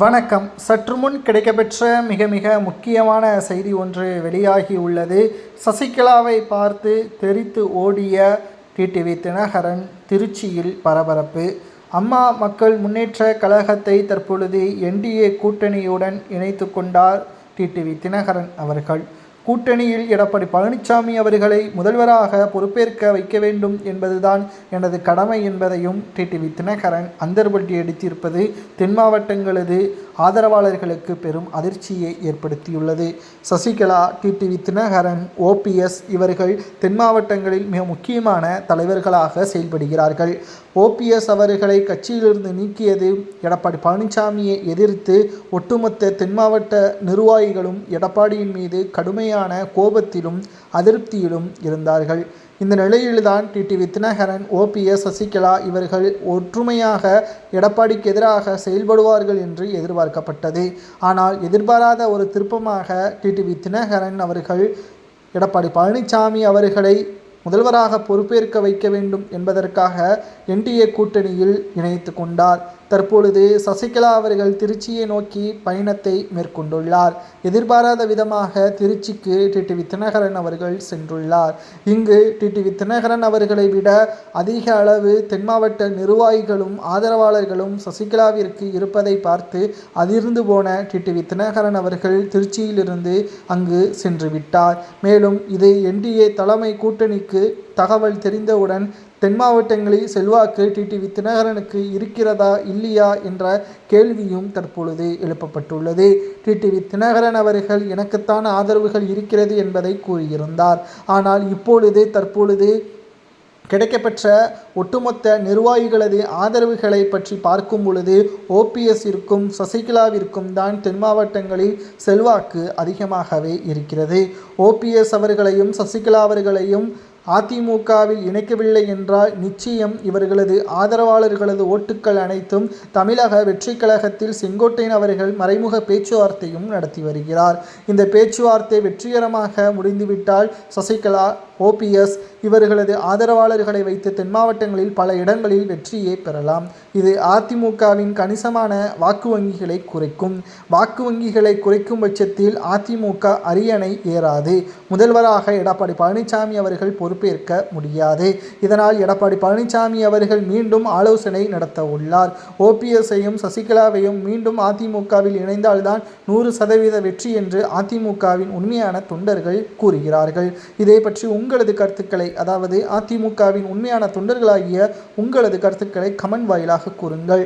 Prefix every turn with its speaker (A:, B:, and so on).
A: வணக்கம். சற்று முன் கிடைக்கப்பெற்ற மிக மிக முக்கியமான செய்தி ஒன்று வெளியாகி உள்ளது. சசிகலாவை பார்த்து தெரித்து ஓடிய டிடிவி தினகரன் திருச்சியில் பரபரப்பு. அம்மா மக்கள் முன்னேற்ற கழகத்தை தற்பொழுது என்டிஏ கூட்டணியுடன் இணைத்து கொண்டார் டிடிவி தினகரன் அவர்கள். கூட்டணியில் எடப்பாடி பழனிசாமி அவர்களை முதல்வராக பொறுப்பேற்க வைக்க வேண்டும் என்பதுதான் எனது கடமை என்பதையும் டிடிவி தினகரன் அந்தர்பல்டி அடித்திருப்பது தென் மாவட்டங்களது ஆதரவாளர்களுக்கு பெரும் அதிர்ச்சியை ஏற்படுத்தியுள்ளது. சசிகலா, டிடிவி தினகரன், ஓபிஎஸ் இவர்கள் தென் மாவட்டங்களில் மிக முக்கியமான தலைவர்களாக செயல்படுகிறார்கள். ஓபிஎஸ் அவர்களை கட்சியிலிருந்து நீக்கியது எடப்பாடி பழனிசாமியை எதிர்த்து ஒட்டுமொத்த தென் மாவட்ட நிர்வாகிகளும் எடப்பாடியின் மீது கடுமையான கோபத்திலும் அதிருப்தியிலும் இருந்தார்கள். இந்த நிலையில்தான் டிடிவி தினகரன், ஓபிஎஸ், சசிகலா இவர்கள் ஒற்றுமையாக எடப்பாடிக்கு எதிராக செயல்படுவார்கள் என்று எதிர்பார்க்கப்பட்டது. ஆனால் எதிர்பாராத ஒரு திருப்பமாக டிடிவி தினகரன் அவர்கள் எடப்பாடி பழனிசாமி அவர்களை முதல்வராக பொறுப்பேற்க வைக்க வேண்டும் என்பதற்காக என்டிஏ கூட்டணியில் இணைத்து கொண்டார். தற்பொழுது சசிகலா அவர்கள் திருச்சியை நோக்கி பயணத்தை மேற்கொண்டுள்ளார். எதிர்பாராத விதமாக திருச்சிக்கு டிடிவி தினகரன் அவர்கள் சென்றுள்ளார். இங்கு டிடிவி தினகரன் அவர்களை விட அதிக அளவு தென் மாவட்ட நிர்வாகிகளும் ஆதரவாளர்களும் சசிகலாவிற்கு இருப்பதை பார்த்து அதிர்ந்து போன டிடிவி தினகரன் அவர்கள் திருச்சியிலிருந்து அங்கு சென்று விட்டார். மேலும் இது என்டிஏ தலைமை கூட்டணிக்கு தகவல் தெரிந்தவுடன் தென் மாவட்டங்களில் செல்வாக்கு டிடிவி தினகரனுக்கு இருக்கிறதா இல்லையா என்ற கேள்வியும் தற்பொழுது எழுப்பப்பட்டுள்ளது. டிடிவி தினகரன் அவர்கள் எனக்குத்தான் ஆதரவுகள் இருக்கிறது என்பதை கூறியிருந்தார். ஆனால் தற்பொழுது கிடைக்கப்பெற்ற ஒட்டுமொத்த நிர்வாகிகளது ஆதரவுகளை பற்றி பார்க்கும் பொழுது ஓபிஎஸ்ஸிற்கும் சசிகலாவிற்கும் தான் தென் மாவட்டங்களில் செல்வாக்கு அதிகமாகவே இருக்கிறது. ஓபிஎஸ் அவர்களையும் சசிகலா அவர்களையும் அதிமுகவில் இணைக்கவில்லை என்றால் நிச்சயம் இவர்களது ஆதரவாளர்களது ஓட்டுக்கள் அனைத்தும் தமிழக வெற்றி கழகத்தில் செங்கோட்டையன் அவர்கள் மறைமுக பேச்சுவார்த்தையும் நடத்தி வருகிறார். இந்த பேச்சுவார்த்தை வெற்றிகரமாக முடிந்துவிட்டால் சசிகலா, ஓபிஎஸ் இவர்களது ஆதரவாளர்களை வைத்து தென் மாவட்டங்களில் பல இடங்களில் வெற்றியை பெறலாம். இது அதிமுகவின் கணிசமான வாக்கு வங்கிகளை குறைக்கும். வாக்கு வங்கிகளை குறைக்கும் பட்சத்தில் அதிமுக அரியணை ஏறாது. முதல்வராக எடப்பாடி பழனிசாமி அவர்கள் பொறுப்பேற்க முடியாது. இதனால் எடப்பாடி பழனிசாமி அவர்கள் மீண்டும் ஆலோசனை நடத்த உள்ளார். ஓபிஎஸ்ஸையும் சசிகலாவையும் மீண்டும் அதிமுகவில் இணைந்தால்தான் 100% வெற்றி என்று அதிமுகவின் உண்மையான தொண்டர்கள் கூறுகிறார்கள். இதை பற்றி உங்களது கருத்துக்களை, அதாவது அதிமுகவின் உண்மையான தொண்டர்களாகிய உங்களது கருத்துக்களை கமெண்ட் வாயிலாக கூறுங்கள்.